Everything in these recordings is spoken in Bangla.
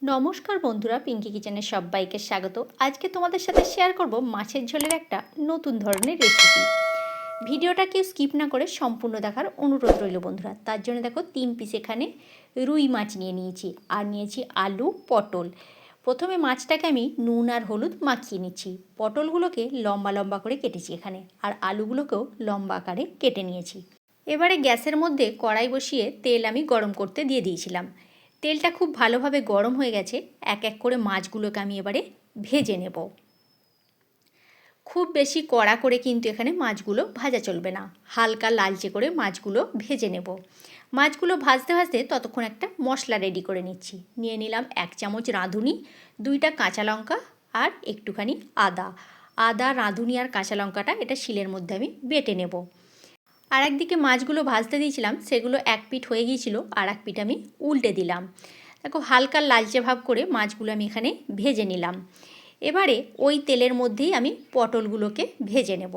নমস্কার বন্ধুরা, পিঙ্কি কিচেনে সবাইকে স্বাগত। আজকে তোমাদের সাথে শেয়ার করব মাছের ঝোলের একটা নতুন ধরনের রেসিপি। ভিডিওটা কেউ স্কিপ না করে সম্পূর্ণ দেখার অনুরোধ রইল বন্ধুরা। তার জন্য দেখো 3 পিস এখানে রুই মাছ নিয়ে নিয়েছি, আর নিয়েছি আলু, পটল। প্রথমে মাছটাকে আমি নুন আর হলুদ মাখিয়ে নিচ্ছি। পটলগুলোকে লম্বা লম্বা করে কেটেছি এখানে, আর আলুগুলোকেও লম্বা আকারে কেটে নিয়েছি। এবারে গ্যাসের মধ্যে কড়াই বসিয়ে তেল আমি গরম করতে দিয়ে দিয়েছিলাম। তেলটা খুব ভালোভাবে গরম হয়ে গেছে। এক এক করে মাছগুলোকে আমি এবারে ভেজে নেব। খুব বেশি কড়া করে কিন্তু এখানে মাছগুলো ভাজা চলবে না, হালকা লালচে করে মাছগুলো ভেজে নেব। মাছগুলো ভাজতে ভাজতে ততক্ষণ একটা মশলা রেডি করে নিচ্ছি। নিয়ে নিলাম 1 চামচ রাঁধুনি, 2টা কাঁচা লঙ্কা আর একটুখানি আদা রাঁধুনি আর কাঁচা লঙ্কাটা এটা শিলের মধ্যে আমি বেটে নেব। আর একদিকে মাছগুলো ভাজতে দিয়েছিলাম, সেগুলো এক পিঠ হয়ে গিয়েছিল, আর এক পিঠ আমি উল্টে দিলাম। দেখো হালকা লালচে ভাব করে মাছগুলো আমি এখানে ভেজে নিলাম। এবারে ওই তেলের মধ্যেই আমি পটলগুলোকে ভেজে নেব।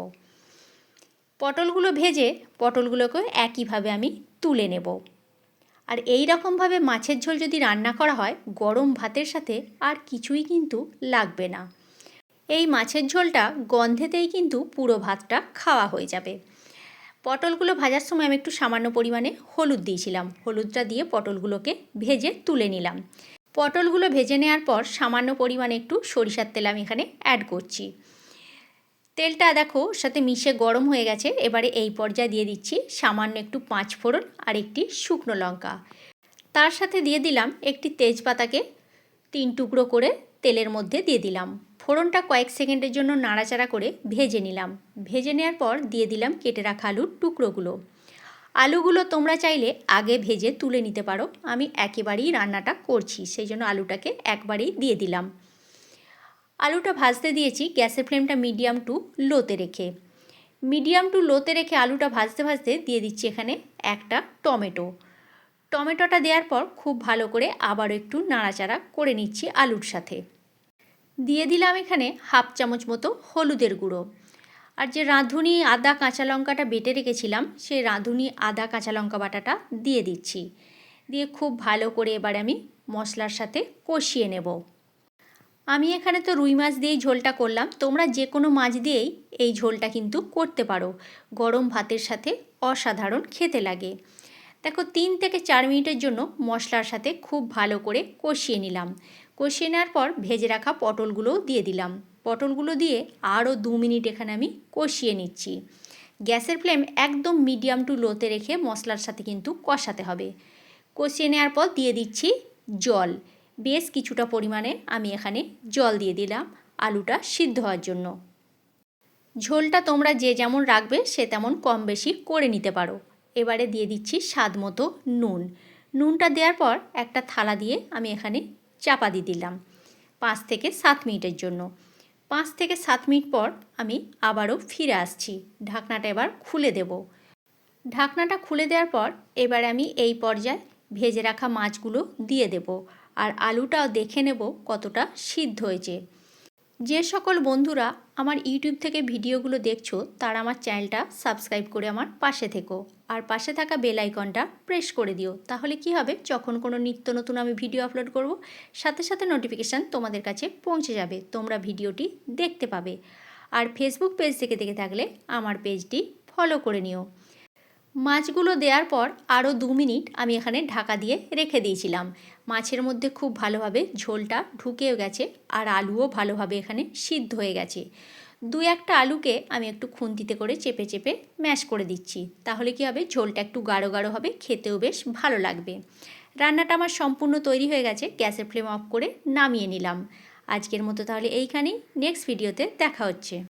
পটলগুলো ভেজে পটলগুলোকে একইভাবে আমি তুলে নেব। আর এই রকমভাবে মাছের ঝোল যদি রান্না করা হয়, গরম ভাতের সাথে আর কিছুই কিন্তু লাগবে না। এই মাছের ঝোলটা গন্ধেতেই কিন্তু পুরো ভাতটা খাওয়া হয়ে যাবে। পটলগুলো ভাজার সময় আমি একটু সামান্য পরিমাণে হলুদ দিয়েছিলাম। হলুদটা দিয়ে পটলগুলোকে ভেজে তুলে নিলাম। পটলগুলো ভেজে নেওয়ার পর সামান্য পরিমাণে একটু সরিষার তেল আমি এখানে অ্যাড করছি। তেলটা দেখো সাথে মিশে গরম হয়ে গেছে। এবারে এই পর্যায়ে দিয়ে দিচ্ছি সামান্য একটু 5 ফোড়ন আর একটি শুকনো লঙ্কা। তার সাথে দিয়ে দিলাম একটি তেজপাতাকে 3 টুকরো করে তেলের মধ্যে দিয়ে দিলাম। ফোড়নটা কয়েক সেকেন্ডের জন্য নাড়াচাড়া করে ভেজে নিলাম। ভেজে নেওয়ার পর দিয়ে দিলাম কেটে রাখা আলুর টুকরোগুলো। আলুগুলো তোমরা চাইলে আগে ভেজে তুলে নিতে পারো, আমি একেবারেই রান্নাটা করছি সেই জন্য আলুটাকে একবারেই দিয়ে দিলাম। আলুটা ভাজতে দিয়েছি গ্যাসের ফ্লেমটা মিডিয়াম টু লোতে রেখে। মিডিয়াম টু লোতে রেখে আলুটা ভাজতে ভাজতে দিয়ে দিচ্ছি এখানে একটা টমেটোটা দেওয়ার পর খুব ভালো করে আবারও একটু নাড়াচাড়া করে নিচ্ছি আলুর সাথে। দিয়ে দিলাম এখানে 1/2 চামচ মতো হলুদের গুঁড়ো। আর যে রাঁধুনি আদা কাঁচা লঙ্কাটা বেটে রেখেছিলাম, সেই রাঁধুনি আদা কাঁচা লঙ্কা বাটাটা দিয়ে দিচ্ছি। দিয়ে খুব ভালো করে এবার আমি মশলার সাথে কষিয়ে নেব। আমি এখানে তো রুই মাছ দিয়েই ঝোলটা করলাম, তোমরা যে কোনো মাছ দিয়েই এই ঝোলটা কিন্তু করতে পারো। গরম ভাতের সাথে অসাধারণ খেতে লাগে। দেখো 3 থেকে 4 মিনিটের জন্য মশলার সাথে খুব ভালো করে কষিয়ে নিলাম। কষিয়ে নেওয়ার পর ভেজে রাখা পটলগুলোও দিয়ে দিলাম। পটলগুলো দিয়ে আরও 2 মিনিট এখানে আমি কষিয়ে নিচ্ছি। গ্যাসের ফ্লেম একদম মিডিয়াম টু লোতে রেখে মশলার সাথে কিন্তু কষাতে হবে। কষিয়ে নেওয়ার পর দিয়ে দিচ্ছি জল। বেশ কিছুটা পরিমাণে আমি এখানে জল দিয়ে দিলাম আলুটা সিদ্ধ হওয়ার জন্য। ঝোলটা তোমরা যে যেমন রাখবে সে তেমন কম বেশি করে নিতে পারো। এবারে দিয়ে দিচ্ছি স্বাদ মতো নুনটা দেওয়ার পর একটা থালা দিয়ে আমি এখানে চাপা দিয়ে দিলাম 5 থেকে 7 মিনিটের জন্য। 5 থেকে 7 মিনিট পর আমি আবারও ফিরে আসছি। ঢাকনাটা এবার খুলে দেব। ঢাকনাটা খুলে দেওয়ার পর এবারে আমি এই পর্যায়ে ভেজে রাখা মাছগুলো দিয়ে দেব, আর আলুটাও দেখে নেব কতটা সিদ্ধ হয়েছে। যে সকল বন্ধুরা আমার ইউটিউব থেকে ভিডিওগুলো দেখছো তারা আমার চ্যানেলটা সাবস্ক্রাইব করে আমার পাশে থেকো, আর পাশে থাকা বেল আইকনটা প্রেস করে দিও। তাহলে কি হবে, যখন কোনো নিত্য নতুন আমি ভিডিও আপলোড করব সাথে সাথে নোটিফিকেশান তোমাদের কাছে পৌঁছে যাবে, তোমরা ভিডিওটি দেখতে পাবে। আর ফেসবুক পেজ থেকে দেখে থাকলে আমার পেজটি ফলো করে নিও। মাছগুলো দেওয়ার পর আরও 2 মিনিট আমি এখানে ঢাকা দিয়ে রেখে দিয়েছিলাম। মাছের মধ্যে খুব ভালোভাবে ঝোলটা ঢুকেও গেছে, আর আলুও ভালোভাবে এখানে সিদ্ধ হয়ে গেছে। 2-1টা আলুকে আমি একটু খুন্তিতে করে চেপে চেপে ম্যাশ করে দিচ্ছি। তাহলে কি হবে, ঝোলটা একটু গাঢ় গাঢ় হবে, খেতেও বেশ ভালো লাগবে। রান্নাটা আমার সম্পূর্ণ তৈরি হয়ে গেছে। গ্যাসের ফ্লেম অফ করে নামিয়ে নিলাম। আজকের মতো তাহলে এইখানেই, নেক্সট ভিডিওতে দেখা হচ্ছে।